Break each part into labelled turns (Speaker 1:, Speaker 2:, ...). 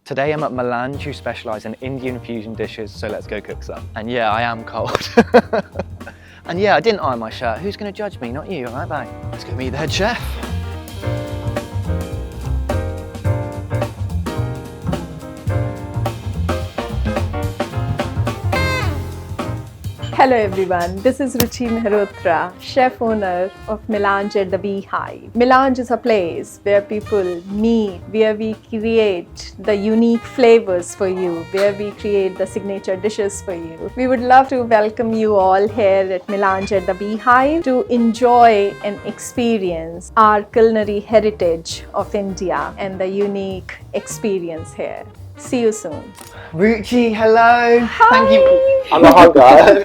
Speaker 1: Today I'm at Milange, who specialise in Indian fusion dishes, so let's go cook some. And yeah, I am cold. And yeah, I didn't iron my shirt. Who's going to judge me? Not you, alright, bye. Let's go meet the head chef.
Speaker 2: Hello everyone, this is Ruchi, chef owner of Milange at the Beehive. Milange is a place where people meet, where we create the unique flavors for you, where we create the signature dishes for you. We would love to welcome you all here at Milange at the Beehive to enjoy and experience our culinary heritage of India and the unique experience here. See you soon.
Speaker 1: Ruchi, hello.
Speaker 2: Hi.
Speaker 1: Thank you. I'm a hugger.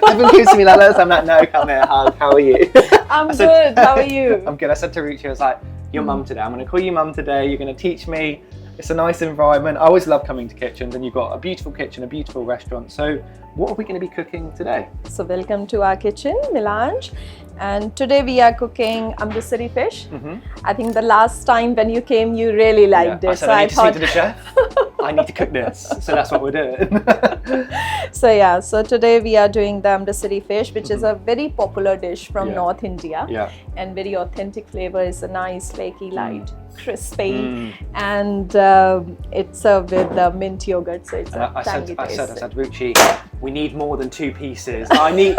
Speaker 1: Everyone keeps me like this. I'm like, no, come here, hug. How are you?
Speaker 2: I'm good. How are you?
Speaker 1: I'm good. I said to Ruchi, I was like, you're mum today. I'm going to call you mum today. You're going to teach me. It's a nice environment. I always love coming to kitchens, and you've got a beautiful kitchen, a beautiful restaurant. So what are we going to be cooking today?
Speaker 2: So welcome to our kitchen, Milange. And today we are cooking Amritsari fish. I think the last time when you came, you really liked it.
Speaker 1: I said, I need to speak to the chef. I need to cook this. So that's what we're doing.
Speaker 2: So yeah, so today we are doing the Amritsari fish, which is a very popular dish from North India. And very authentic flavor. Is a nice, flaky, light, crispy. And it's served with mint yogurt. So it's a tangy taste.
Speaker 1: I said, Ruchi, we need more than 2 pieces. I need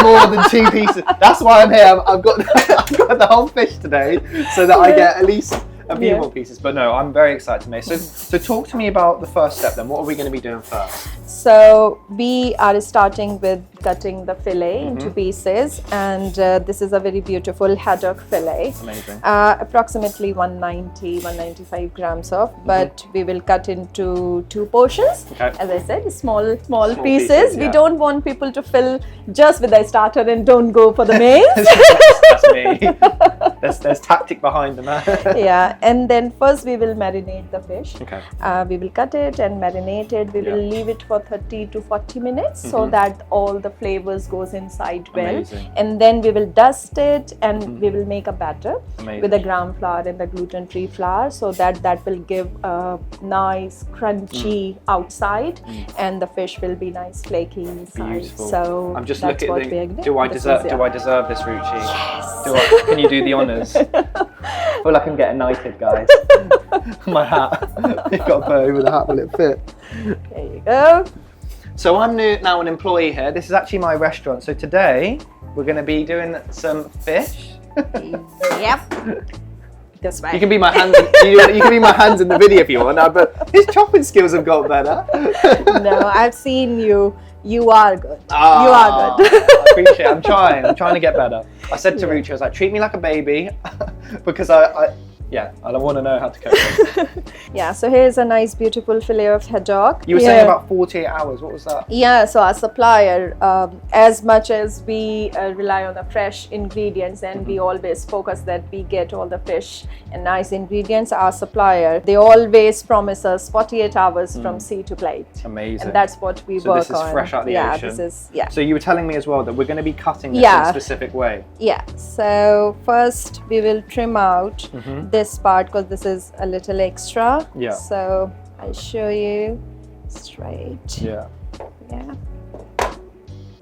Speaker 1: more than 2 pieces. That's why I'm here. I've got the whole fish today, so that I get at least a few more pieces. But no, I'm very excited to make. So talk to me about the first step then. What are we going to be doing first?
Speaker 2: So we are starting with cutting the fillet into pieces, and this is a very beautiful haddock fillet.
Speaker 1: Amazing.
Speaker 2: Approximately 195 grams of, but we will cut into 2 portions. As I said, small pieces. We don't want people to fill just with the starter and don't go for the main.
Speaker 1: That's me. There's tactic behind the man.
Speaker 2: Yeah, and then first we will marinate the fish. We will cut it and marinate it. We will leave it for 30 to 40 minutes so that all the flavors goes inside well.
Speaker 1: Amazing.
Speaker 2: And then we will dust it, and we will make a batter with the gram flour and the gluten-free flour, so that will give a nice crunchy outside, and the fish will be nice flaky inside.
Speaker 1: Beautiful.
Speaker 2: So
Speaker 1: I'm just
Speaker 2: that's
Speaker 1: looking
Speaker 2: what
Speaker 1: at
Speaker 2: we are doing.
Speaker 1: do I deserve this, Ruchi?
Speaker 2: Yes.
Speaker 1: Can you do the honours? I feel like I'm getting knighted, guys. My hat. You've got to put over the hat, will it fit?
Speaker 2: There you go.
Speaker 1: So I'm now an employee here. This is actually my restaurant. So today we're going to be doing some fish.
Speaker 2: Yep. This way.
Speaker 1: You can be my hands. You can be my hands in the video if you want. But his chopping skills have got better.
Speaker 2: No, I've seen you. You are good. You
Speaker 1: Ah,
Speaker 2: are good.
Speaker 1: I appreciate it. I'm trying to get better. I said to Ruchi, I was like, treat me like a baby, because I want to know how to cook it.
Speaker 2: Yeah, so here's a nice beautiful fillet of haddock.
Speaker 1: You were saying about 48 hours. What was that?
Speaker 2: Yeah, so our supplier, as much as we rely on the fresh ingredients, and we always focus that we get all the fish and nice ingredients, our supplier, they always promise us 48 hours from sea to plate.
Speaker 1: Amazing.
Speaker 2: And that's what we work on.
Speaker 1: So this is fresh out the ocean.
Speaker 2: This is,
Speaker 1: So you were telling me as well that we're going to be cutting this in a specific way.
Speaker 2: Yeah, so first we will trim out this part, because this is a little extra.
Speaker 1: Yeah.
Speaker 2: So I'll show you straight.
Speaker 1: Yeah.
Speaker 2: Yeah.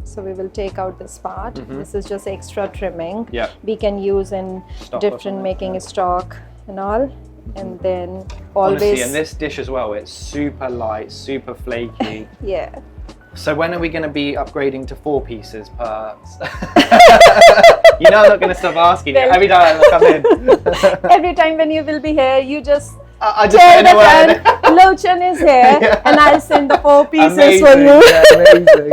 Speaker 2: So we will take out this part. This is just extra trimming.
Speaker 1: Yeah.
Speaker 2: We can use in
Speaker 1: Stock
Speaker 2: different making stock and all. And then always.
Speaker 1: Honestly, and this dish as well, it's super light, super flaky.
Speaker 2: Yeah.
Speaker 1: So when are we going to be upgrading to 4 pieces per? You know I'm not going to stop asking you every time I come in.
Speaker 2: Every time when you will be here, you just
Speaker 1: I just
Speaker 2: tell
Speaker 1: know
Speaker 2: the
Speaker 1: where
Speaker 2: friend, Lochan is here, and I'll send the 4 pieces
Speaker 1: amazing,
Speaker 2: for you.
Speaker 1: Yeah, amazing.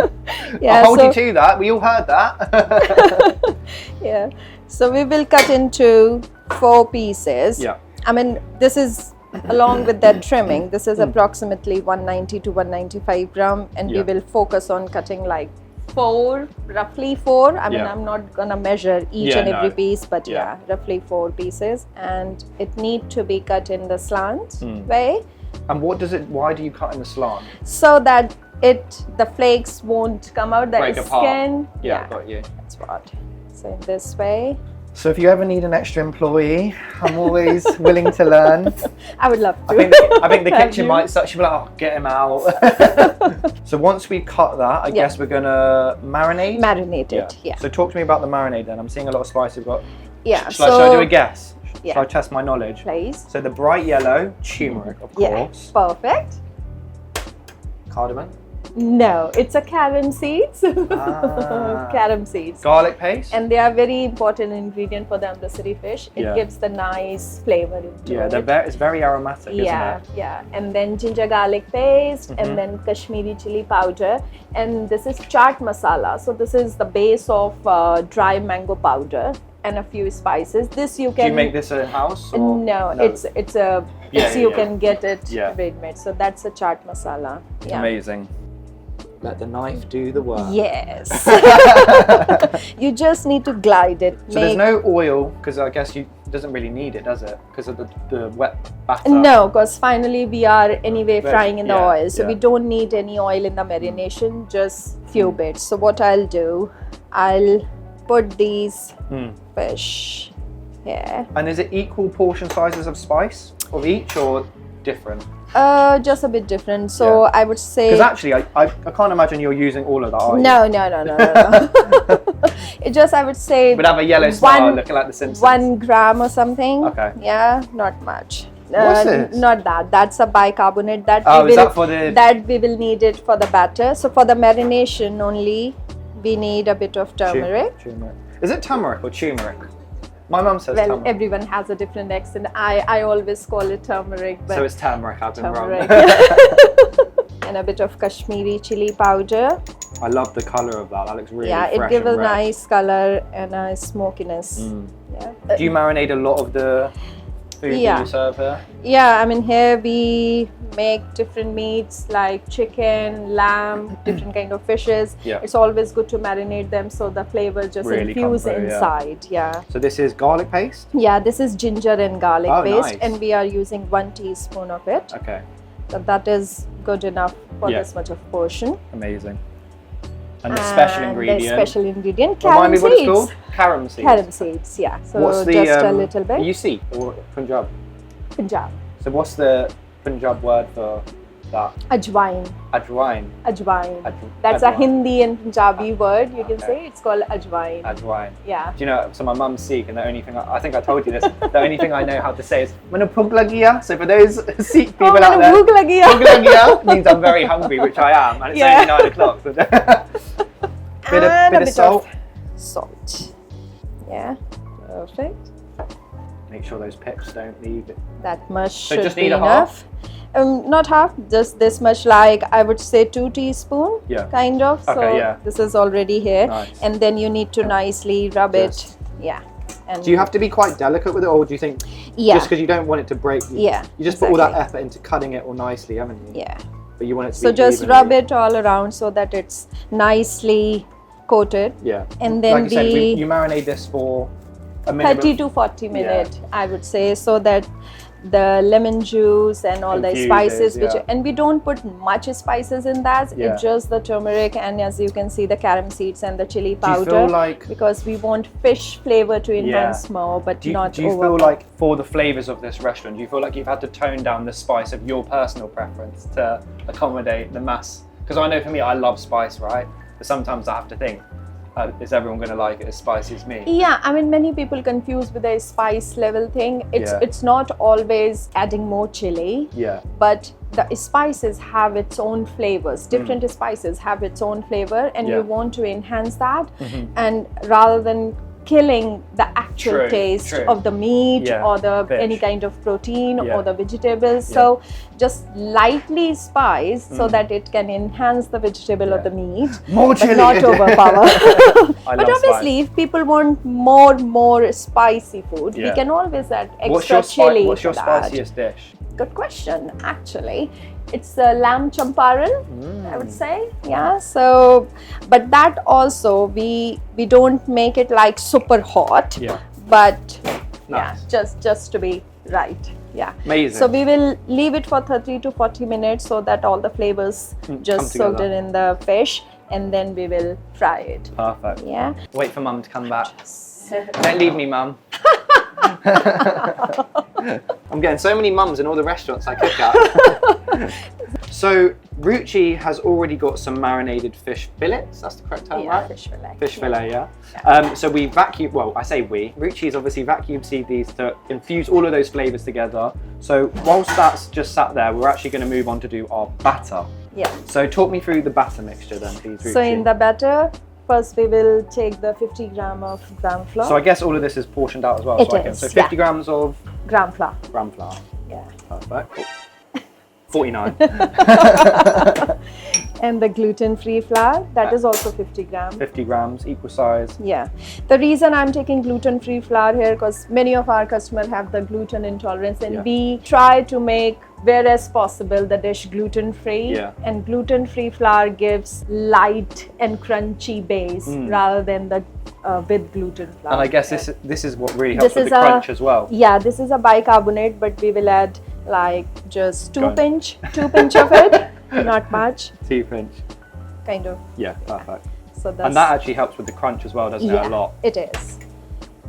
Speaker 2: Yeah,
Speaker 1: I'll hold you to that. We all heard that.
Speaker 2: Yeah. So we will cut into 4 pieces.
Speaker 1: Yeah.
Speaker 2: I mean, this is along with that trimming. This is approximately 190 to 195 gram, and we will focus on cutting like 4, roughly 4. I mean, I'm not gonna measure each and every piece, but roughly 4 pieces, and it need to be cut in the slant way.
Speaker 1: And why do you cut in the slant?
Speaker 2: So that the flakes won't come out,
Speaker 1: break apart.
Speaker 2: skin.
Speaker 1: Yeah, got you.
Speaker 2: That's what. So in this way.
Speaker 1: So if you ever need an extra employee, I'm always willing to learn.
Speaker 2: I would love to.
Speaker 1: I think the kitchen might start, she'll be like, oh, get him out. So once we cut that, I guess we're gonna marinate?
Speaker 2: Marinate it, yeah.
Speaker 1: So talk to me about the marinade then. I'm seeing a lot of spices.
Speaker 2: Yeah.
Speaker 1: Should I do a guess?
Speaker 2: Yeah.
Speaker 1: Shall I test my knowledge?
Speaker 2: Please.
Speaker 1: So the bright yellow, turmeric, of course.
Speaker 2: Perfect.
Speaker 1: Cardamom.
Speaker 2: No, it's a carom seeds.
Speaker 1: Ah.
Speaker 2: Carom seeds.
Speaker 1: Garlic paste.
Speaker 2: And they are very important ingredient for the Amritsari fish. It
Speaker 1: Yeah.
Speaker 2: gives the nice flavor into
Speaker 1: Yeah,
Speaker 2: it.
Speaker 1: it's very aromatic, isn't it?
Speaker 2: Yeah. And then ginger garlic paste, and then Kashmiri chili powder, and this is chaat masala. So this is the base of dry mango powder and a few spices. This you can.
Speaker 1: Do you make this in house? Or?
Speaker 2: No, you can get it ready-made. So that's a chaat masala. Yeah.
Speaker 1: Amazing. Let the knife do the work.
Speaker 2: Yes. You just need to glide it.
Speaker 1: So there's no oil, because I guess it doesn't really need it, does it? Because of the wet batter.
Speaker 2: No, because finally we are anyway frying in the oil. So
Speaker 1: yeah.
Speaker 2: we don't need any oil in the marination, just few bits. So what I'll do, I'll put these fish here.
Speaker 1: And is it equal portion sizes of spice of each or different?
Speaker 2: Just a bit different. So I would say.
Speaker 1: Because actually, I can't imagine you're using all of that. Are you?
Speaker 2: No. It just, I would say.
Speaker 1: Would have a yellow smile looking like the Simpsons.
Speaker 2: 1 gram or something.
Speaker 1: Okay.
Speaker 2: Yeah, not much.
Speaker 1: What's this?
Speaker 2: Not that. That's a bicarbonate. That we will need it for the batter. So for the marination only, we need a bit of turmeric.
Speaker 1: Turmeric. Is it turmeric or turmeric? My mum says turmeric.
Speaker 2: Everyone has a different accent. I always call it turmeric. But
Speaker 1: so it's turmeric, I've been wrong.
Speaker 2: And a bit of Kashmiri chili powder.
Speaker 1: I love the colour of that. That looks really fresh.
Speaker 2: Yeah, it gives a
Speaker 1: and red.
Speaker 2: nice colour and a smokiness. Yeah.
Speaker 1: Do you marinate a lot of the food that you serve here?
Speaker 2: Yeah, I mean here we make different meats like chicken, lamb, different kind of fishes.
Speaker 1: Yeah.
Speaker 2: It's always good to marinate them so the flavor just
Speaker 1: really
Speaker 2: infuse
Speaker 1: through,
Speaker 2: inside. Yeah.
Speaker 1: So this is garlic paste?
Speaker 2: Yeah, this is ginger and garlic paste,
Speaker 1: nice.
Speaker 2: and we are using 1 teaspoon of it.
Speaker 1: Okay.
Speaker 2: So that is good enough for this much of portion.
Speaker 1: Amazing. And the special ingredient.
Speaker 2: The special ingredient,
Speaker 1: Remind
Speaker 2: carom
Speaker 1: me what it's
Speaker 2: seeds.
Speaker 1: called? Carom seeds.
Speaker 2: Carom seeds, yeah. So
Speaker 1: what's the,
Speaker 2: just a little bit.
Speaker 1: You see, or Punjab?
Speaker 2: Punjab.
Speaker 1: So what's the Punjab word for that?
Speaker 2: Ajwain.
Speaker 1: Ajwain.
Speaker 2: Ajwain. That's a Hindi and Punjabi word, you can say. It's called ajwain.
Speaker 1: Ajwain.
Speaker 2: Yeah.
Speaker 1: Do you know, so my mum's Sikh, and the only thing, I think I told you this, the only thing I know how to say is, "Mainu bhook lagi hai." So for those Sikh people out there,
Speaker 2: bhook lagi hai.
Speaker 1: Bhook lagi hai means I'm very hungry, which I am, and it's only 9 o'clock. So bit of salt.
Speaker 2: Salt. Yeah, perfect.
Speaker 1: Make sure those pips don't leave it.
Speaker 2: That much
Speaker 1: So
Speaker 2: should
Speaker 1: just
Speaker 2: be
Speaker 1: need a
Speaker 2: enough. Not half, just this much, like I would say 2 teaspoons, kind of. So this is already here.
Speaker 1: Nice.
Speaker 2: And then you need to nicely rub it. Yeah. And
Speaker 1: do you have to be quite delicate with it, or do you think just because you don't want it to break? You just put all that effort into cutting it all nicely, haven't you?
Speaker 2: Yeah.
Speaker 1: But you want it to
Speaker 2: so
Speaker 1: be
Speaker 2: just
Speaker 1: evenly.
Speaker 2: rub it all around so that it's nicely coated.
Speaker 1: Yeah.
Speaker 2: And then
Speaker 1: like you said, you marinate this for a minimum
Speaker 2: 30 to 40 minutes, I would say, so that the lemon juice and all the spices, and we don't put much spices in that. It's just the turmeric and, as you can see, the carom seeds and the chili powder.
Speaker 1: Do you feel like,
Speaker 2: because we want fish flavor to enhance more, but not
Speaker 1: do you feel like for the flavors of this restaurant, do you feel like you've had to tone down the spice of your personal preference to accommodate the mass? Because I know for me, I love spice, right? But sometimes I have to think, is everyone going to like it as spicy as me?
Speaker 2: Yeah, I mean, many people confuse with the spice level thing. It's not always adding more chili. Yeah. But the spices have its own flavors. Different spices have its own flavor, and you want to enhance that. And rather than killing the actual taste of the meat or the any kind of protein or the vegetables, so just lightly spice so that it can enhance the vegetable or the meat,
Speaker 1: more chili,
Speaker 2: but not overpower. But obviously,
Speaker 1: spice.
Speaker 2: if people want more spicy food, we can always add extra chili.
Speaker 1: What's your spiciest dish?
Speaker 2: Good question. Actually, it's lamb champaran, I would say. Yeah. So, but that also we don't make it like super hot. Yeah. But just to be right. Yeah.
Speaker 1: Amazing.
Speaker 2: So we will leave it for 30 to 40 minutes so that all the flavors just soaked in the fish, and then we will fry it.
Speaker 1: Perfect.
Speaker 2: Yeah.
Speaker 1: Wait for Mum to come back. Don't leave me, Mum. I'm getting so many mums in all the restaurants I cook at. So Ruchi has already got some marinated fish fillets. That's the correct term, right?
Speaker 2: Fish fillet.
Speaker 1: Fish fillet, yeah.
Speaker 2: Yeah.
Speaker 1: So we vacuum. Well, I say we. Ruchi's obviously vacuum sealed these to infuse all of those flavors together. So whilst that's just sat there, we're actually going to move on to do our batter.
Speaker 2: Yeah.
Speaker 1: So talk me through the batter mixture then, please, Ruchi.
Speaker 2: So in the batter, first we will take the 50 gram of gram flour.
Speaker 1: So I guess all of this is portioned out as well.
Speaker 2: It
Speaker 1: so
Speaker 2: is,
Speaker 1: So 50 grams of
Speaker 2: gram flour.
Speaker 1: gram flour.
Speaker 2: Yeah.
Speaker 1: Perfect. 49.
Speaker 2: And the gluten-free flour, that is also 50 grams.
Speaker 1: 50 grams, equal size.
Speaker 2: Yeah. The reason I'm taking gluten-free flour here, because many of our customers have the gluten intolerance, and we try to make whereas possible the dish gluten-free.
Speaker 1: Yeah.
Speaker 2: And gluten-free flour gives light and crunchy base rather than the with gluten flour.
Speaker 1: And I guess this is what really helps
Speaker 2: This
Speaker 1: with the crunch as well.
Speaker 2: Yeah, this is a bicarbonate, but we will add like just two pinch of it, not much,
Speaker 1: 2 pinch.
Speaker 2: kind of.
Speaker 1: Yeah, perfect.
Speaker 2: So that's,
Speaker 1: And that actually helps with the crunch as well, doesn't it? A lot.
Speaker 2: it is.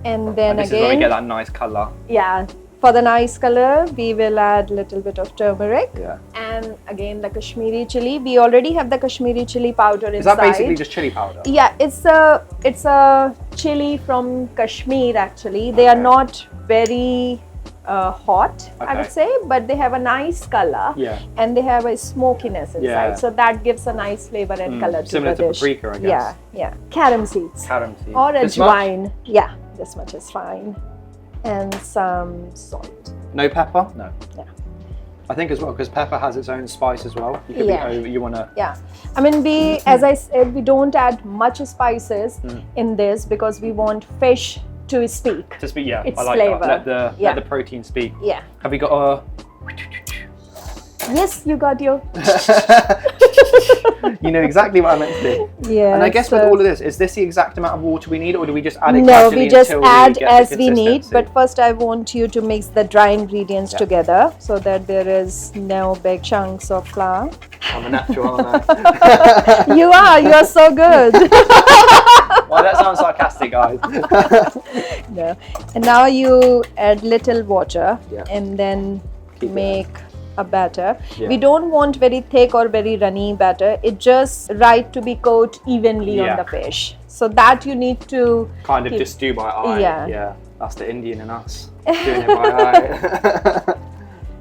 Speaker 2: And then
Speaker 1: And this is where we
Speaker 2: again,
Speaker 1: get that nice colour.
Speaker 2: yeah, for the nice color, we will add little bit of turmeric.
Speaker 1: Yeah.
Speaker 2: And again, the Kashmiri chili. We already have the Kashmiri chili powder inside.
Speaker 1: Is that basically just chili powder?
Speaker 2: Yeah, it's a chili from Kashmir actually. They are not very hot, I would say, but they have a nice color.
Speaker 1: Yeah.
Speaker 2: And they have a smokiness inside,
Speaker 1: Yeah.
Speaker 2: so that gives a nice flavor and color
Speaker 1: Similar
Speaker 2: to the
Speaker 1: to
Speaker 2: dish.
Speaker 1: paprika, I guess.
Speaker 2: Yeah, yeah. Carom seeds.
Speaker 1: Carom seeds.
Speaker 2: Or
Speaker 1: This much?
Speaker 2: ajwain. Yeah, this much is fine. And some salt.
Speaker 1: No pepper? No.
Speaker 2: Yeah.
Speaker 1: I think as well, because pepper has its own spice as well. You could
Speaker 2: Yeah.
Speaker 1: be over, you want to...
Speaker 2: Yeah, I mean, we, as I said, we don't add much spices in this because we want fish to speak.
Speaker 1: To speak, yeah,
Speaker 2: Its
Speaker 1: I like
Speaker 2: flavor.
Speaker 1: that. Let the protein speak.
Speaker 2: Yeah.
Speaker 1: Have we got a...
Speaker 2: Yes, you got your.
Speaker 1: You know exactly what I meant to do.
Speaker 2: Yeah.
Speaker 1: And I guess with
Speaker 2: so-
Speaker 1: all of this, is this the exact amount of water we need, or do we just add it
Speaker 2: No,
Speaker 1: gradually
Speaker 2: we just
Speaker 1: until
Speaker 2: add
Speaker 1: we get
Speaker 2: as
Speaker 1: the
Speaker 2: we need.
Speaker 1: consistency?
Speaker 2: But first, I want you to mix the dry ingredients together so that there is no big chunks of flour.
Speaker 1: I'm a natural, aren't I?
Speaker 2: You are so good.
Speaker 1: Well, that sounds sarcastic, guys.
Speaker 2: Yeah. And now you add little water and then
Speaker 1: Keep it
Speaker 2: make a batter.
Speaker 1: Yeah.
Speaker 2: We don't want very thick or very runny batter. It's just right to be coated evenly on the fish. So that you need to
Speaker 1: Kind of
Speaker 2: keep-
Speaker 1: just do by eye.
Speaker 2: Yeah.
Speaker 1: Yeah. That's the Indian in us. Doing it by eye.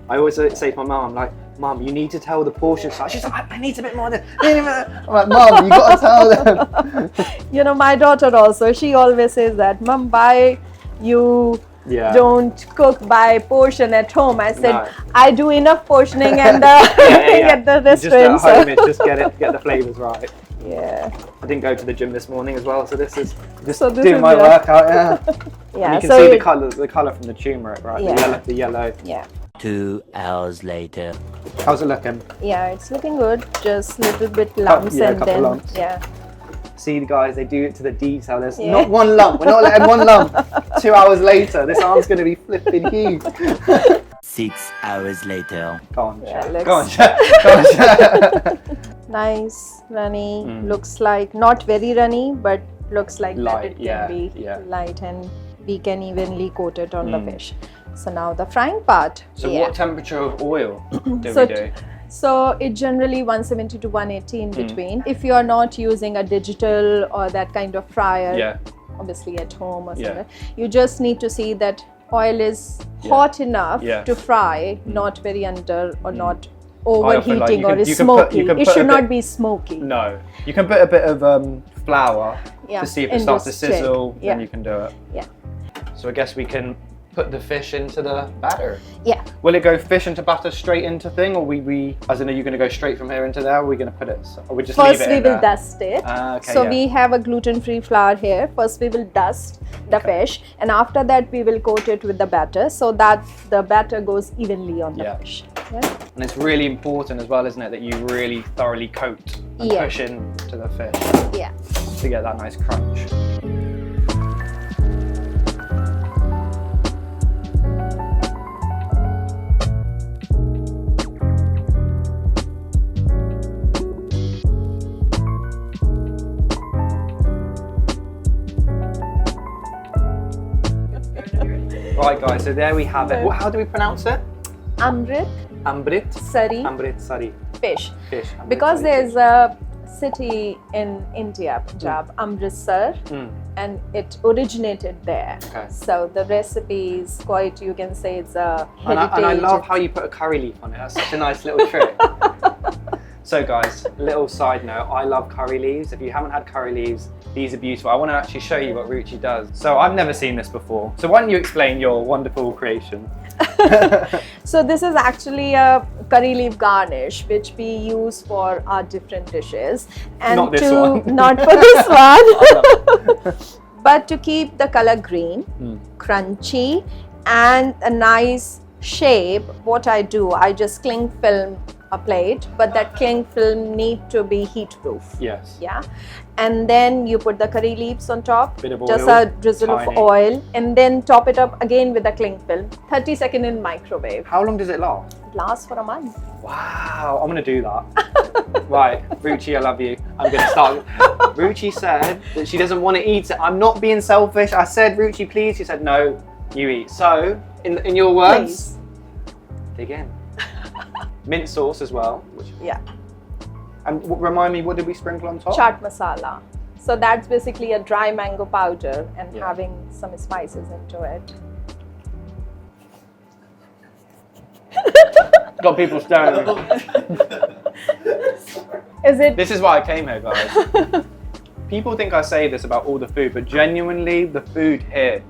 Speaker 1: I always say to my mum, I'm like, Mum, you need to tell the portion size. She's like, I need a bit more than... I'm like, Mum, you got to tell them.
Speaker 2: You know, my daughter also, she always says that, Mum, why you don't cook by portion at home? I said,
Speaker 1: No.
Speaker 2: I do enough portioning and at the restaurant.
Speaker 1: Just at home, it's just get the flavours right.
Speaker 2: Yeah.
Speaker 1: I didn't go to the gym this morning as well, so this is just
Speaker 2: So this
Speaker 1: doing
Speaker 2: is
Speaker 1: my
Speaker 2: the-
Speaker 1: workout, yeah.
Speaker 2: Yeah.
Speaker 1: And you can
Speaker 2: so
Speaker 1: see
Speaker 2: it-
Speaker 1: the colour from the turmeric, right?
Speaker 2: Yeah.
Speaker 1: The yellow.
Speaker 2: Yeah.
Speaker 3: 2 hours later.
Speaker 1: How's it looking?
Speaker 2: Yeah, it's looking good. Just little bit lumps
Speaker 1: yeah, a
Speaker 2: and
Speaker 1: couple
Speaker 2: then
Speaker 1: lumps. See, guys, they do it to the detail. There's not one lump. We're not letting one lump. 2 hours later, this arm's going to be flipping huge.
Speaker 3: 6 hours later.
Speaker 1: Go on,
Speaker 2: Yeah,
Speaker 1: chef.
Speaker 2: looks-
Speaker 1: Go on, chef. Go on, chef.
Speaker 2: Nice, runny. Looks like not very runny, but looks like
Speaker 1: Light,
Speaker 2: that it can
Speaker 1: yeah,
Speaker 2: be
Speaker 1: yeah.
Speaker 2: light, and we can evenly coat it on the fish. So now the frying part.
Speaker 1: So what temperature of oil do
Speaker 2: So
Speaker 1: we do?
Speaker 2: So it generally 170 to 180 in between. If you are not using a digital or that kind of fryer, obviously at home or somewhere, you just need to see that oil is hot enough to fry, not very under or not overheating or is smoky. It should not be smoky.
Speaker 1: No. You can put a bit of flour
Speaker 2: Yeah,
Speaker 1: to see if it
Speaker 2: and
Speaker 1: starts to
Speaker 2: just check.
Speaker 1: sizzle,
Speaker 2: Yeah.
Speaker 1: then you can do it.
Speaker 2: Yeah.
Speaker 1: So I guess we can put the fish into the batter.
Speaker 2: Yeah.
Speaker 1: Will it go fish into batter straight into thing, or we as in, are you going to go straight from here into there, or are we going to put it, or we just
Speaker 2: First
Speaker 1: leave it
Speaker 2: we
Speaker 1: in
Speaker 2: will
Speaker 1: there?
Speaker 2: dust it.
Speaker 1: Okay,
Speaker 2: So we have a gluten-free flour here. First we will dust the fish, and after that we will coat it with the batter so that the batter goes evenly on the fish. Yeah.
Speaker 1: And it's really important as well, isn't it, that you really thoroughly coat and push into the fish
Speaker 2: Yeah.
Speaker 1: to get that nice crunch. Right, guys, so there we have it. How do we pronounce it?
Speaker 2: Amritsari
Speaker 1: Amritsari.
Speaker 2: fish.
Speaker 1: Fish.
Speaker 2: Because
Speaker 1: Amritsari
Speaker 2: there's
Speaker 1: fish.
Speaker 2: a city in India, Punjab, Amritsar, and it originated there.
Speaker 1: Okay.
Speaker 2: So the recipe is quite, you can say it's a
Speaker 1: And
Speaker 2: heritage.
Speaker 1: I love how you put a curry leaf on it. That's such a nice little trick. So guys, little side note, I love curry leaves. If you haven't had curry leaves, these are beautiful. I want to actually show you what Ruchi does. So I've never seen this before. So why don't you explain your wonderful creation?
Speaker 2: So this is actually a curry leaf garnish which we use for our different dishes. And
Speaker 1: Not this one.
Speaker 2: Not for this one. But to keep the color green, crunchy, and a nice shape, what I do, I just cling film a plate, but that cling film need to be heat proof.
Speaker 1: Yes.
Speaker 2: Yeah, and then you put the curry leaves on top,
Speaker 1: Bit of
Speaker 2: just
Speaker 1: oil,
Speaker 2: a drizzle
Speaker 1: tiny.
Speaker 2: of oil, and then top it up again with the cling film. 30 seconds in microwave.
Speaker 1: How long does it last?
Speaker 2: It lasts for a month.
Speaker 1: Wow, I'm gonna do that. Right, Ruchi, I love you. I'm gonna start. Ruchi said that she doesn't want to eat it. I'm not being selfish. I said, Ruchi, please. She said, no, you eat. So, in your words, dig in. Mint sauce as well.
Speaker 2: Yeah.
Speaker 1: And remind me, what did we sprinkle on top?
Speaker 2: Chaat masala. So that's basically a dry mango powder and
Speaker 1: Yeah.
Speaker 2: having some spices into it.
Speaker 1: Got people staring.
Speaker 2: Is it?
Speaker 1: This is why I came here, guys. People think I say this about all the food, but genuinely, the food here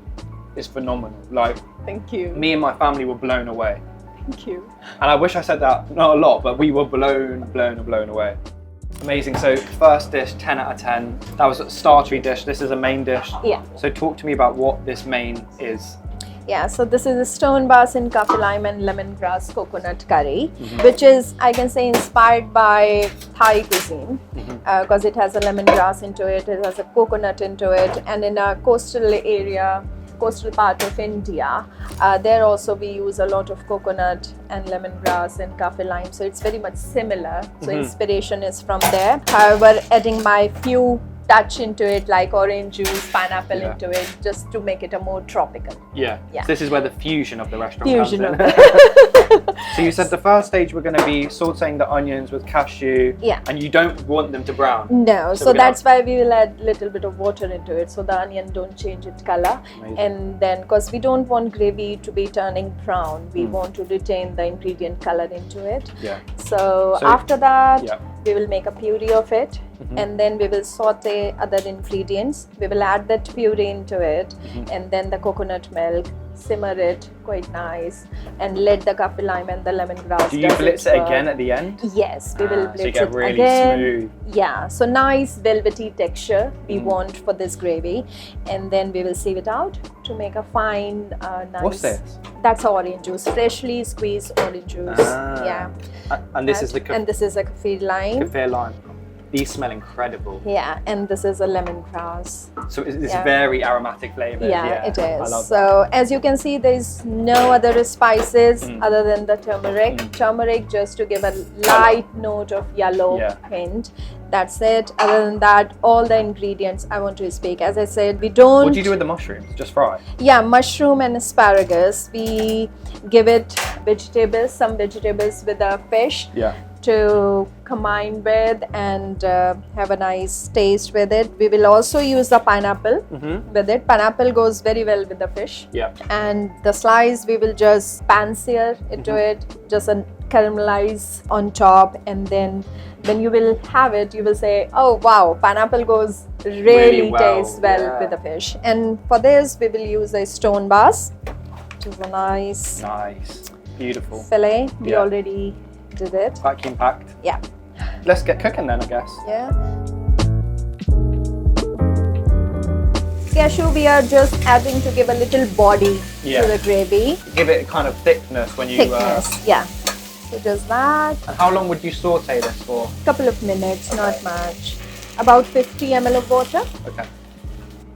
Speaker 1: is phenomenal. Like,
Speaker 2: Thank you.
Speaker 1: me and my family were blown away.
Speaker 2: Thank you.
Speaker 1: And I wish I said that, not a lot, but we were blown away. Amazing. So first dish, 10 out of 10. That was a startery dish. This is a main dish.
Speaker 2: Yeah.
Speaker 1: So talk to me about what this main is.
Speaker 2: Yeah, so this is a stone basin kaffir lime and lemongrass coconut curry, which is, I can say, inspired by Thai cuisine because it has a lemongrass into it, it has a coconut into it, and in a coastal area, coastal part of India, there also we use a lot of coconut and lemongrass and kaffir lime, so it's very much similar. So inspiration is from there. However, adding my few touch into it, like orange juice, pineapple into it, just to make it a more tropical.
Speaker 1: Yeah.
Speaker 2: Yeah.
Speaker 1: So this is where the fusion of the restaurant
Speaker 2: Fusion
Speaker 1: comes
Speaker 2: of
Speaker 1: in. So you said the first stage we're going to be sauteing the onions with cashew.
Speaker 2: Yeah.
Speaker 1: And you don't want them to brown.
Speaker 2: No,
Speaker 1: So
Speaker 2: so
Speaker 1: we're gonna-
Speaker 2: that's why we will add little bit of water into it, so the onion don't change its color.
Speaker 1: Amazing.
Speaker 2: And then, because we don't want gravy to be turning brown, we want to retain the ingredient color into it.
Speaker 1: Yeah.
Speaker 2: So
Speaker 1: So-
Speaker 2: after that,
Speaker 1: Yeah.
Speaker 2: we will make a puree of it, and then we will saute other ingredients. We will add that puree into it, and then the coconut milk, simmer it quite nice, and let the kaffir lime and the lemongrass.
Speaker 1: Do you
Speaker 2: does
Speaker 1: blitz
Speaker 2: its
Speaker 1: it
Speaker 2: work.
Speaker 1: again at the end?
Speaker 2: Yes, we will
Speaker 1: So
Speaker 2: blitz
Speaker 1: you get
Speaker 2: it
Speaker 1: really
Speaker 2: again.
Speaker 1: smooth.
Speaker 2: Yeah, so nice velvety texture we want for this gravy, and then we will sieve it out to make a fine, nice.
Speaker 1: What's this?
Speaker 2: That's orange juice, freshly squeezed orange juice.
Speaker 1: Ah.
Speaker 2: Yeah.
Speaker 1: And this is the
Speaker 2: and this is a kaffir lime.
Speaker 1: kaffir lime. These smell incredible.
Speaker 2: Yeah, and this is a lemongrass.
Speaker 1: So it's
Speaker 2: Yeah.
Speaker 1: very aromatic flavor.
Speaker 2: Yeah, it
Speaker 1: I
Speaker 2: is.
Speaker 1: love
Speaker 2: So as you can see, there is no other spices other than the turmeric. Turmeric just to give a light note of yellow hint. That's it. Other than that, all the ingredients I want to speak. As I said, we don't.
Speaker 1: What do you do with the mushrooms? Just fry?
Speaker 2: Yeah, mushroom and asparagus. We give it vegetables, some vegetables with the fish.
Speaker 1: Yeah.
Speaker 2: To combine with and have a nice taste with it. We will also use the pineapple with it. Pineapple goes very well with the fish.
Speaker 1: Yeah.
Speaker 2: And the slice we will just pan-sear into it, just caramelize on top, and then when you will have it, you will say, oh wow, pineapple goes really
Speaker 1: well,
Speaker 2: tastes well with the fish. And for this we will use a stone bass, which is a nice
Speaker 1: Beautiful.
Speaker 2: fillet. We
Speaker 1: Yeah.
Speaker 2: already did it.
Speaker 1: Vacuum packed.
Speaker 2: Yeah.
Speaker 1: Let's get cooking then, I guess.
Speaker 2: Yeah. Cashew we are just adding to give a little body
Speaker 1: Yeah.
Speaker 2: to the gravy.
Speaker 1: Give it kind of thickness when you.
Speaker 2: Thickness, yeah. So just that.
Speaker 1: And how long would you saute this for?
Speaker 2: Couple of minutes, not much. About 50 ml of water.
Speaker 1: Okay.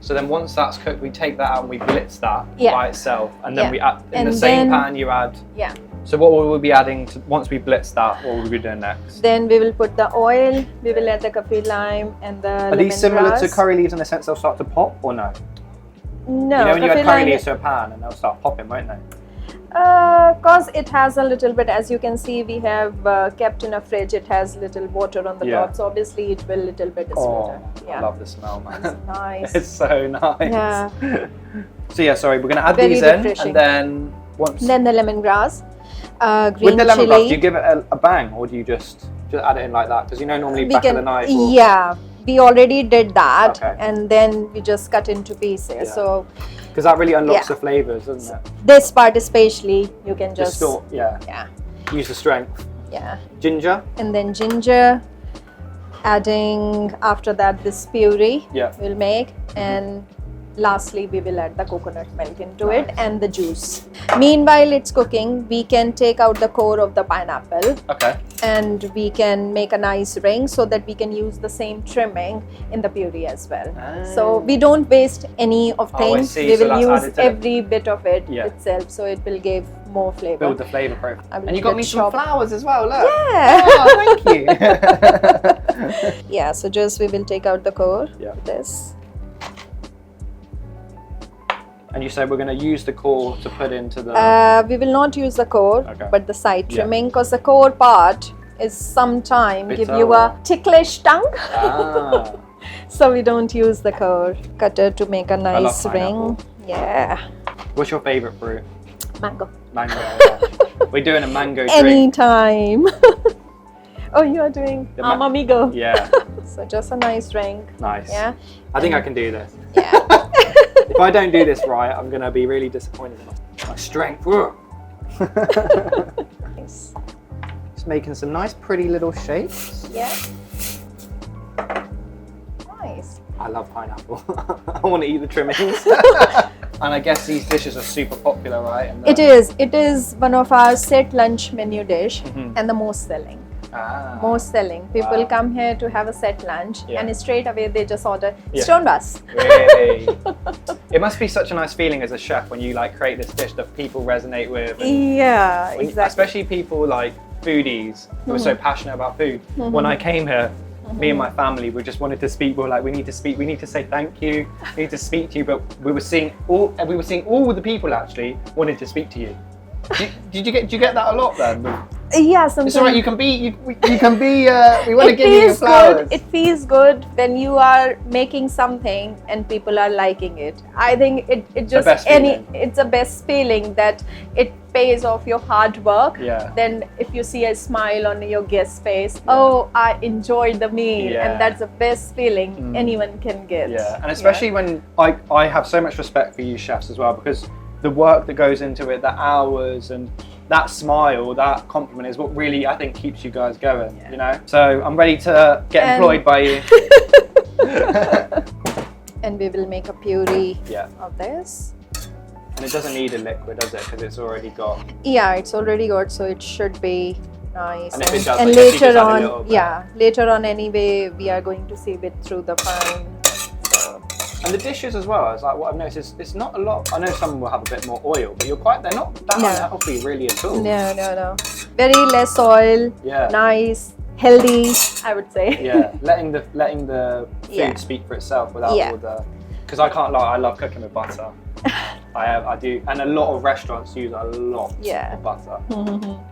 Speaker 1: So then once that's cooked, we take that out and we blitz that
Speaker 2: Yeah.
Speaker 1: by itself, and then
Speaker 2: Yeah.
Speaker 1: we add in
Speaker 2: And
Speaker 1: the same
Speaker 2: then-
Speaker 1: pan. You add.
Speaker 2: Yeah.
Speaker 1: So what will we be adding to, once we blitz that? What will we be doing next?
Speaker 2: Then we will put the oil. We will add the kaffir lime and the
Speaker 1: Are these similar to
Speaker 2: lemongrass.
Speaker 1: curry leaves in the sense they'll start to pop or no?
Speaker 2: No,
Speaker 1: You know when you
Speaker 2: the
Speaker 1: add curry
Speaker 2: Milange-
Speaker 1: leaves to a pan and they'll start popping, won't they?
Speaker 2: Cause it has a little bit, as you can see, we have kept in a fridge. It has little water on the
Speaker 1: Yeah.
Speaker 2: top, so obviously it will little bit
Speaker 1: Oh,
Speaker 2: sweeter.
Speaker 1: I love the smell, man.
Speaker 2: It's nice.
Speaker 1: It's so nice.
Speaker 2: Yeah.
Speaker 1: So yeah, sorry, we're gonna add
Speaker 2: Very
Speaker 1: these in,
Speaker 2: refreshing.
Speaker 1: and then once
Speaker 2: Then the lemongrass, green
Speaker 1: with the
Speaker 2: chili.
Speaker 1: lemongrass, do you give it a bang, or do you just add it in like that? Because you know normally
Speaker 2: We
Speaker 1: back of
Speaker 2: can,
Speaker 1: the knife. Or,
Speaker 2: yeah, we already did that,
Speaker 1: Okay.
Speaker 2: and then we just cut into pieces.
Speaker 1: Yeah.
Speaker 2: So
Speaker 1: because that really unlocks
Speaker 2: Yeah.
Speaker 1: the flavors, doesn't it?
Speaker 2: this part especially, you can just
Speaker 1: Yeah.
Speaker 2: yeah,
Speaker 1: Use the strength.
Speaker 2: yeah,
Speaker 1: Ginger.
Speaker 2: and then ginger. Adding after that this puree
Speaker 1: Yeah.
Speaker 2: we'll make, and lastly we will add the coconut milk into it and the juice. Meanwhile it's cooking, we can take out the core of the pineapple
Speaker 1: Okay.
Speaker 2: and we can make a nice ring so that we can use the same trimming in the puree as well. So we don't waste any of
Speaker 1: Oh, I
Speaker 2: things.
Speaker 1: see.
Speaker 2: We
Speaker 1: So
Speaker 2: will
Speaker 1: that's
Speaker 2: use
Speaker 1: added to it.
Speaker 2: every bit of it
Speaker 1: Yeah.
Speaker 2: itself, so it will give more flavor.
Speaker 1: Build the flavor profile.
Speaker 2: I will
Speaker 1: And you
Speaker 2: give
Speaker 1: got
Speaker 2: it
Speaker 1: me some
Speaker 2: chop.
Speaker 1: flowers as well. Look.
Speaker 2: Yeah.
Speaker 1: Oh, thank you.
Speaker 2: Yeah, so just we will take out the core.
Speaker 1: Yeah.
Speaker 2: This.
Speaker 1: And you said we're going to use the core to put into the.
Speaker 2: We will not use the core,
Speaker 1: Okay.
Speaker 2: but the side
Speaker 1: Yeah.
Speaker 2: trimming, because the core part is sometime
Speaker 1: Bit
Speaker 2: give you a
Speaker 1: sour.
Speaker 2: ticklish tongue.
Speaker 1: Ah.
Speaker 2: So we don't use the core. Cutter to make a
Speaker 1: love
Speaker 2: nice ring.
Speaker 1: pineapple.
Speaker 2: Yeah.
Speaker 1: What's your favorite fruit?
Speaker 2: Mango.
Speaker 1: Mango. Yeah. We're doing a mango drink.
Speaker 2: Anytime. Oh, you are doing
Speaker 1: The ma-
Speaker 2: amigo.
Speaker 1: Yeah.
Speaker 2: So just a nice ring.
Speaker 1: Nice.
Speaker 2: Yeah.
Speaker 1: I think I can do this.
Speaker 2: Yeah.
Speaker 1: If I don't do this right, I'm going to be really disappointed in my strength. Ugh.
Speaker 2: Nice.
Speaker 1: Just making some nice, pretty little shapes.
Speaker 2: Yeah. Nice.
Speaker 1: I love pineapple. I want to eat the trimmings. And I guess these dishes are super popular, right? And
Speaker 2: It is. It is one of our set lunch menu dish and the most selling.
Speaker 1: Ah.
Speaker 2: Most selling. People
Speaker 1: Wow.
Speaker 2: come here to have a set lunch
Speaker 1: Yeah.
Speaker 2: and straight away they just order
Speaker 1: Yeah.
Speaker 2: stone bus.
Speaker 1: Really? It must be such a nice feeling as a chef when you like create this dish that people resonate with. And
Speaker 2: Yeah,
Speaker 1: when-
Speaker 2: exactly.
Speaker 1: Especially people like foodies who are so passionate about food. When I came here, me and my family, we just wanted to speak. We were like, we need to speak. We need to say thank you. We need to speak to you. But we were seeing all the people actually wanted to speak to you. Did you get that a lot then?
Speaker 2: Yeah, sometimes.
Speaker 1: It's alright. You can be. You can be. We want to
Speaker 2: It
Speaker 1: give you your
Speaker 2: feels
Speaker 1: flowers.
Speaker 2: good. It feels good when you are making something and people are liking it. I think it just
Speaker 1: best feeling.
Speaker 2: it's the best feeling that it pays off your hard work.
Speaker 1: Yeah.
Speaker 2: Then if you see a smile on your guest's face, oh, I enjoyed the meal,
Speaker 1: Yeah.
Speaker 2: and that's the best feeling anyone can get.
Speaker 1: Yeah, and especially when I have so much respect for you chefs as well, because the work that goes into it, the hours, and that smile, that compliment is what really I think keeps you guys going. You know, so I'm ready to get
Speaker 2: And-
Speaker 1: employed by you.
Speaker 2: And we will make a puree
Speaker 1: Yeah,
Speaker 2: of this.
Speaker 1: and it doesn't need a liquid, does it? Because it's already got.
Speaker 2: Yeah, it's already got, so it should be nice.
Speaker 1: And if it does,
Speaker 2: and
Speaker 1: I guess you just
Speaker 2: later
Speaker 1: add a
Speaker 2: on,
Speaker 1: little bit.
Speaker 2: yeah, later on anyway, we are going to sieve it through the pan. So,
Speaker 1: And the dishes as well. It's like what I've noticed is it's not a lot. I know some will have a bit more oil, but they're not that
Speaker 2: No.
Speaker 1: unhealthy really at all.
Speaker 2: no. Very less oil,
Speaker 1: Yeah.
Speaker 2: nice, healthy, I would say.
Speaker 1: Yeah, letting the food
Speaker 2: Yeah.
Speaker 1: speak for itself without
Speaker 2: Yeah.
Speaker 1: all the. Because I can't lie, I love cooking with butter. I do, and a lot of restaurants use a lot
Speaker 2: Yeah.
Speaker 1: of butter.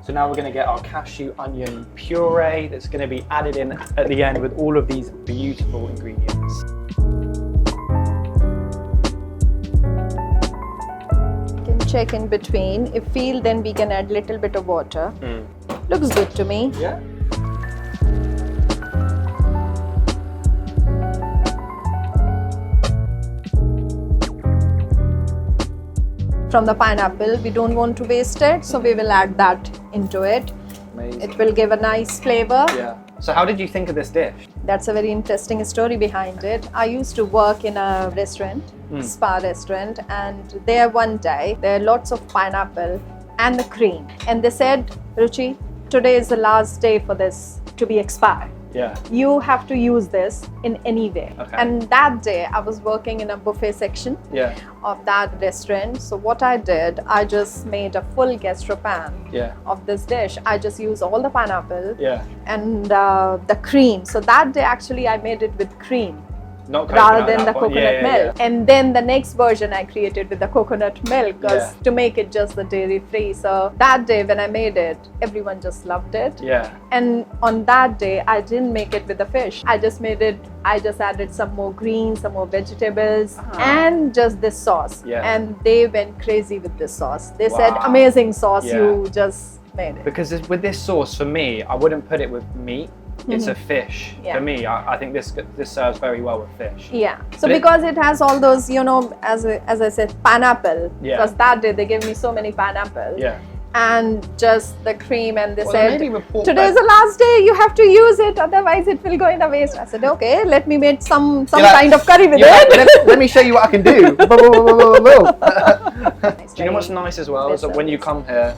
Speaker 1: So now we're going to get our cashew onion puree that's going to be added in at the end with all of these beautiful ingredients.
Speaker 2: You can check in between. If feel, then we can add little bit of water. Looks good to me.
Speaker 1: Yeah.
Speaker 2: From the pineapple, we don't want to waste it, so we will add that into it.
Speaker 1: Amazing.
Speaker 2: It will give a nice flavor.
Speaker 1: Yeah. So how did you think of this dish?
Speaker 2: That's a very interesting story behind it. I used to work in a restaurant, spa restaurant, and there one day, there are lots of pineapple and the cream. And they said, Ruchi, today is the last day for this to be expired.
Speaker 1: Yeah.
Speaker 2: You have to use this in any way.
Speaker 1: Okay.
Speaker 2: And that day, I was working in a buffet section
Speaker 1: Yeah.
Speaker 2: of that restaurant. So what I did, I just made a full gastropan
Speaker 1: Yeah.
Speaker 2: of this dish. I just used all the pineapple
Speaker 1: Yeah.
Speaker 2: and the cream. So that day actually I made it with cream.
Speaker 1: Not coconut
Speaker 2: rather than
Speaker 1: at
Speaker 2: the
Speaker 1: that point.
Speaker 2: coconut
Speaker 1: Yeah,
Speaker 2: milk. And then the next version I created with the coconut milk because
Speaker 1: Yeah.
Speaker 2: to make it just the dairy free. So that day when I made it, everyone just loved it.
Speaker 1: Yeah.
Speaker 2: And on that day, I didn't make it with the fish. I just added some more greens, some more vegetables, and just this sauce.
Speaker 1: Yeah.
Speaker 2: And they went crazy with this sauce. They said,
Speaker 1: Wow.
Speaker 2: amazing sauce,
Speaker 1: Yeah.
Speaker 2: you just made it.
Speaker 1: Because with this sauce, for me, I wouldn't put it with meat. It's a fish.
Speaker 2: Yeah.
Speaker 1: For me, I think this serves very well with fish.
Speaker 2: Yeah. So
Speaker 1: But
Speaker 2: because it has all those, as I said, pineapple.
Speaker 1: Yeah.
Speaker 2: Because that day they gave me so many pineapple.
Speaker 1: Yeah.
Speaker 2: And just the cream, and they
Speaker 1: Well,
Speaker 2: said,
Speaker 1: maybe report
Speaker 2: today's
Speaker 1: back.
Speaker 2: the last day, you have to use it, otherwise it will go in the waste. I said, okay, let me make some
Speaker 1: You're like-
Speaker 2: kind of curry with
Speaker 1: you're like,
Speaker 2: it.
Speaker 1: let me show you what I can do. Do
Speaker 2: It's
Speaker 1: you know what's
Speaker 2: very
Speaker 1: nice as well? Is that
Speaker 2: bitter.
Speaker 1: when you come here,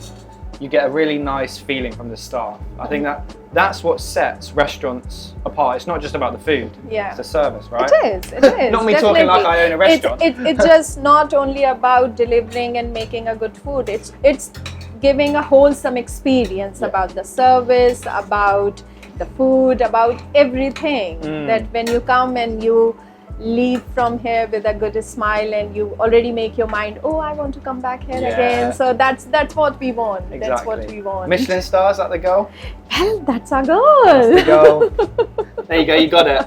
Speaker 1: you get a really nice feeling from the staff. I think that's what sets restaurants apart. It's not just about the food.
Speaker 2: Yeah.
Speaker 1: It's the service, right?
Speaker 2: It is.
Speaker 1: Not me talking like I own a restaurant.
Speaker 2: It's just not only about delivering and making a good food. It's giving a wholesome experience about the service, about the food, about everything. That when you come and you leave from here with a good smile and you already make your mind, oh, I want to come back here
Speaker 1: Yeah.
Speaker 2: again. So that's what we want.
Speaker 1: Exactly.
Speaker 2: That's what we want.
Speaker 1: Michelin stars, that the goal?
Speaker 2: Well, that's our goal.
Speaker 1: The goal. There you go, you got it.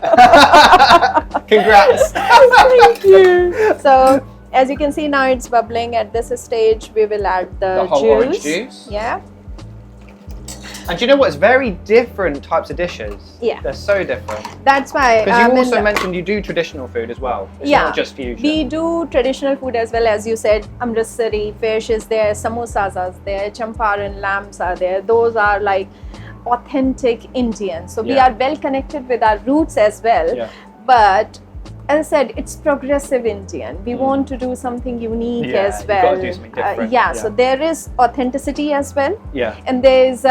Speaker 1: Congrats.
Speaker 2: Thank you. So as you can see now, it's bubbling. At this stage, we will add the
Speaker 1: whole
Speaker 2: juice.
Speaker 1: orange juice.
Speaker 2: Yeah.
Speaker 1: And do you know what? It's very different types of dishes.
Speaker 2: Yeah.
Speaker 1: They're so different.
Speaker 2: That's why.
Speaker 1: Because you also mentioned you do traditional food as well. It's
Speaker 2: Yeah.
Speaker 1: not just fusion.
Speaker 2: We do traditional food as well. As you said, Amritsari fish is there, samosas are there, champaran lambs are there. Those are like authentic Indian. So we
Speaker 1: Yeah.
Speaker 2: are well connected with our roots as well.
Speaker 1: Yeah.
Speaker 2: But as I said, it's progressive Indian. We want to do something unique
Speaker 1: Yeah,
Speaker 2: as
Speaker 1: you've
Speaker 2: well.
Speaker 1: gotta do something different.
Speaker 2: Yeah,
Speaker 1: Yeah.
Speaker 2: so there is authenticity as well.
Speaker 1: Yeah.
Speaker 2: And there is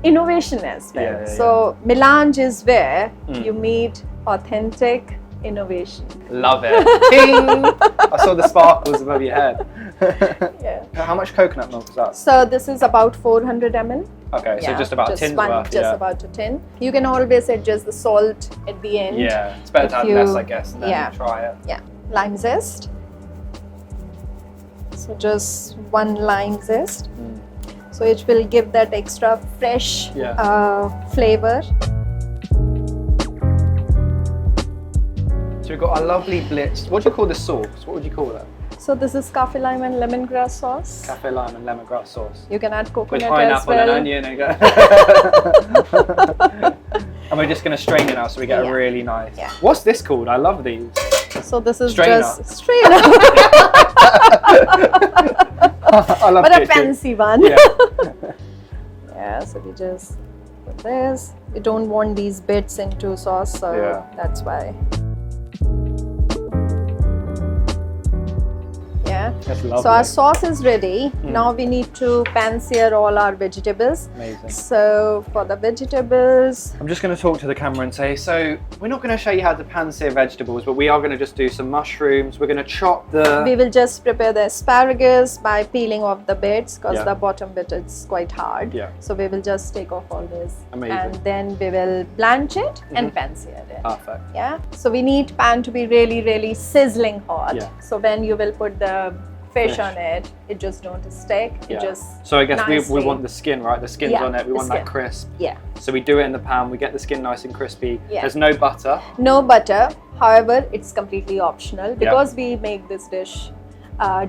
Speaker 2: innovation as well.
Speaker 1: Yeah, yeah,
Speaker 2: So Milange is where you meet authentic innovation.
Speaker 1: Love it. Ding! I saw the sparkles above your head.
Speaker 2: Yeah.
Speaker 1: How much coconut milk is that?
Speaker 2: So this is about 400 ml.
Speaker 1: Okay, so
Speaker 2: Yeah,
Speaker 1: just about a tin's worth.
Speaker 2: just
Speaker 1: Yeah.
Speaker 2: about a tin. You can always adjust the salt at the end.
Speaker 1: Yeah, it's better to
Speaker 2: If
Speaker 1: have less,
Speaker 2: you-
Speaker 1: I guess, and then
Speaker 2: yeah.
Speaker 1: try it.
Speaker 2: Yeah, lime zest. So just one lime zest. So it will give that extra fresh flavor.
Speaker 1: So we've got our lovely blitzed. What do you call this sauce? What would you call that?
Speaker 2: So this is kaffee lime and lemongrass sauce.
Speaker 1: Cafe lime and lemongrass sauce.
Speaker 2: You can add
Speaker 1: With
Speaker 2: coconut as
Speaker 1: pineapple
Speaker 2: well.
Speaker 1: and onion. And, go. And we're just going to strain it now so we get
Speaker 2: Yeah.
Speaker 1: a really nice.
Speaker 2: Yeah.
Speaker 1: What's this called? I love these.
Speaker 2: So this is
Speaker 1: Strainer.
Speaker 2: just strainer,
Speaker 1: I love
Speaker 2: but a
Speaker 1: kitchen.
Speaker 2: fancy one.
Speaker 1: Yeah.
Speaker 2: Yeah, so we just put this. We don't want these bits into sauce, so
Speaker 1: Yeah.
Speaker 2: that's why. Yeah.
Speaker 1: That's lovely.
Speaker 2: So our sauce is ready. Now we need to pan-sear all our vegetables.
Speaker 1: Amazing.
Speaker 2: So for the vegetables,
Speaker 1: I'm just going to talk to the camera and say, so we're not going to show you how to pan-sear vegetables, but we are going to just do some mushrooms. We're going to chop the...
Speaker 2: we will just prepare the asparagus by peeling off the bits because
Speaker 1: Yeah.
Speaker 2: the bottom bit is quite hard.
Speaker 1: Yeah.
Speaker 2: So we will just take off all this.
Speaker 1: Amazing.
Speaker 2: And then we will blanch it and pan-sear it.
Speaker 1: Perfect.
Speaker 2: Yeah. So we need pan to be really, really sizzling hot.
Speaker 1: Yeah.
Speaker 2: So when you will put the fish
Speaker 1: Fish.
Speaker 2: on it, it just don't stick. It
Speaker 1: Yeah.
Speaker 2: just
Speaker 1: So I guess we
Speaker 2: nicely-
Speaker 1: want the skin, right? The skin's
Speaker 2: Yeah,
Speaker 1: on it. We
Speaker 2: the
Speaker 1: want that
Speaker 2: skin.
Speaker 1: crisp.
Speaker 2: Yeah.
Speaker 1: So we do it in the pan. We get the skin nice and crispy.
Speaker 2: Yeah.
Speaker 1: There's no butter.
Speaker 2: No butter. However, it's completely optional because we make this dish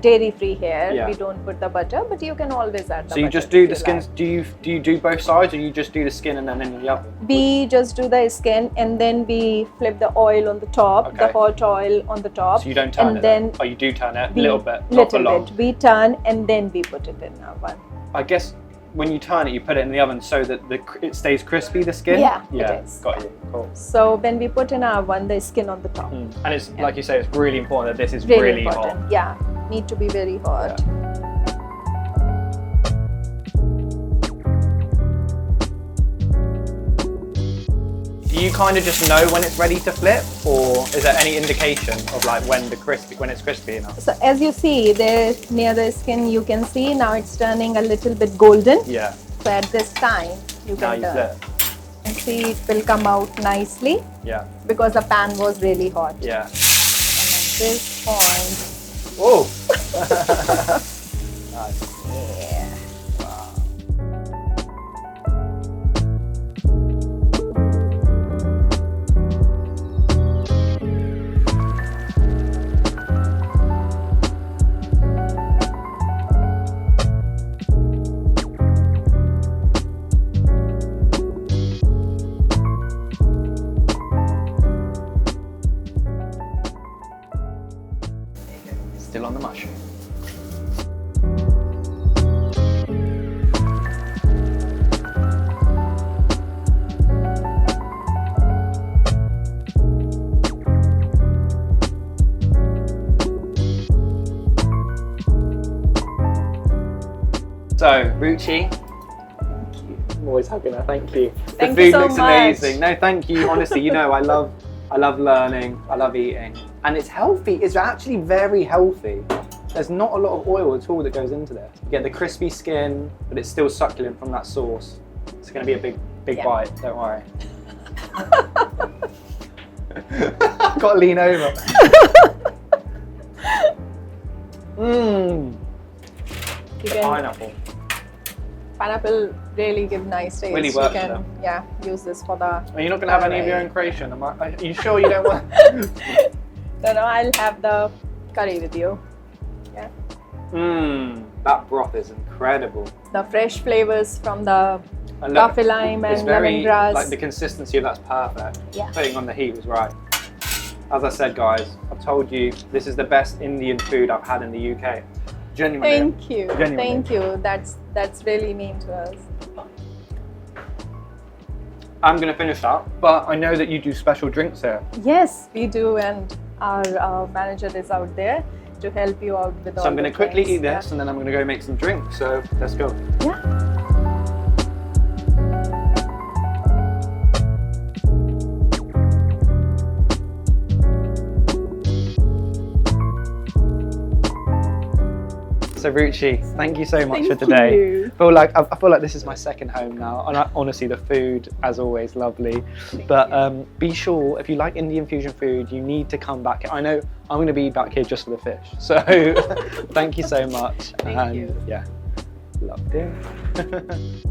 Speaker 2: dairy free here.
Speaker 1: Yeah.
Speaker 2: We don't put the butter, but you can always add the
Speaker 1: So you
Speaker 2: butter
Speaker 1: just do
Speaker 2: if
Speaker 1: the
Speaker 2: you
Speaker 1: skins.
Speaker 2: like.
Speaker 1: Do you do both sides, or you just do the skin and then in the oven?
Speaker 2: We just do the skin and then we flip the oil on the top, the
Speaker 1: Okay.
Speaker 2: hot oil on the top.
Speaker 1: So you don't turn
Speaker 2: and
Speaker 1: it.
Speaker 2: then
Speaker 1: Oh, you do turn it a
Speaker 2: we-
Speaker 1: little bit, not for
Speaker 2: little
Speaker 1: long.
Speaker 2: bit. We turn and then we put it in oven.
Speaker 1: I guess when you turn it, you put it in the oven so that it stays crispy. The skin.
Speaker 2: Yeah, it
Speaker 1: Yeah.
Speaker 2: is.
Speaker 1: Got you. Cool.
Speaker 2: So when we put in our oven, the skin on the top.
Speaker 1: And it's like you say, it's really important that this is
Speaker 2: Really,
Speaker 1: really
Speaker 2: important.
Speaker 1: hot.
Speaker 2: Yeah, need to be very hot.
Speaker 1: Do you kind of just know when it's ready to flip, or is there any indication of like when it's crispy enough?
Speaker 2: So as you see there near the skin, you can see now it's turning a little bit golden.
Speaker 1: Yeah.
Speaker 2: So at this time, you
Speaker 1: Now
Speaker 2: can
Speaker 1: you
Speaker 2: turn.
Speaker 1: flip.
Speaker 2: see it will come out nicely
Speaker 1: Yeah.
Speaker 2: because the pan was really hot.
Speaker 1: Yeah.
Speaker 2: And at this point,
Speaker 1: Oh. Nice.
Speaker 2: yeah.
Speaker 1: Still on the mushroom. So, Ruchi, I'm always hugging her. Thank you.
Speaker 2: Thank
Speaker 1: the
Speaker 2: you
Speaker 1: food
Speaker 2: so
Speaker 1: looks
Speaker 2: much.
Speaker 1: amazing. No, thank you. Honestly, you know, I love learning. I love eating, and it's healthy. It's actually very healthy. There's not a lot of oil at all that goes into this. You get the crispy skin, but it's still succulent from that sauce. It's going to be a big
Speaker 2: Yeah.
Speaker 1: bite. Don't worry. Got to lean over. Mmm.
Speaker 2: You
Speaker 1: The
Speaker 2: can,
Speaker 1: pineapple.
Speaker 2: pineapple really give nice taste.
Speaker 1: Really
Speaker 2: you
Speaker 1: works
Speaker 2: can,
Speaker 1: for them.
Speaker 2: yeah, use this for the.
Speaker 1: Are you not going to have any of your own creation? Are you sure you don't want?
Speaker 2: No, I'll have the curry with you. Yeah.
Speaker 1: Mmm. That broth is incredible.
Speaker 2: The fresh flavors from the
Speaker 1: And look,
Speaker 2: coffee lime
Speaker 1: it's
Speaker 2: and
Speaker 1: very,
Speaker 2: lemongrass.
Speaker 1: like the consistency of that's perfect.
Speaker 2: Yeah.
Speaker 1: Putting on the heat was right. As I said, guys, I've told you this is the best Indian food I've had in the UK. Genuinely.
Speaker 2: Thank you.
Speaker 1: Genuinely.
Speaker 2: Thank you. That's really mean to us.
Speaker 1: I'm going to finish that, but I know that you do special drinks here.
Speaker 2: Yes, we do, and our manager is out there to help you out with all
Speaker 1: So I'm going
Speaker 2: the
Speaker 1: to quickly
Speaker 2: drinks.
Speaker 1: eat this and then I'm going to go make some drinks. So let's go.
Speaker 2: Yeah.
Speaker 1: So Ruchi, thank you so much
Speaker 2: Thank
Speaker 1: for today.
Speaker 2: you.
Speaker 1: I feel like this is my second home now, and honestly, the food, as always, lovely. But be sure if you like Indian fusion food, you need to come back. I know I'm going to be back here just for the fish. So thank you so much.
Speaker 2: Thank you.
Speaker 1: Yeah, loved it.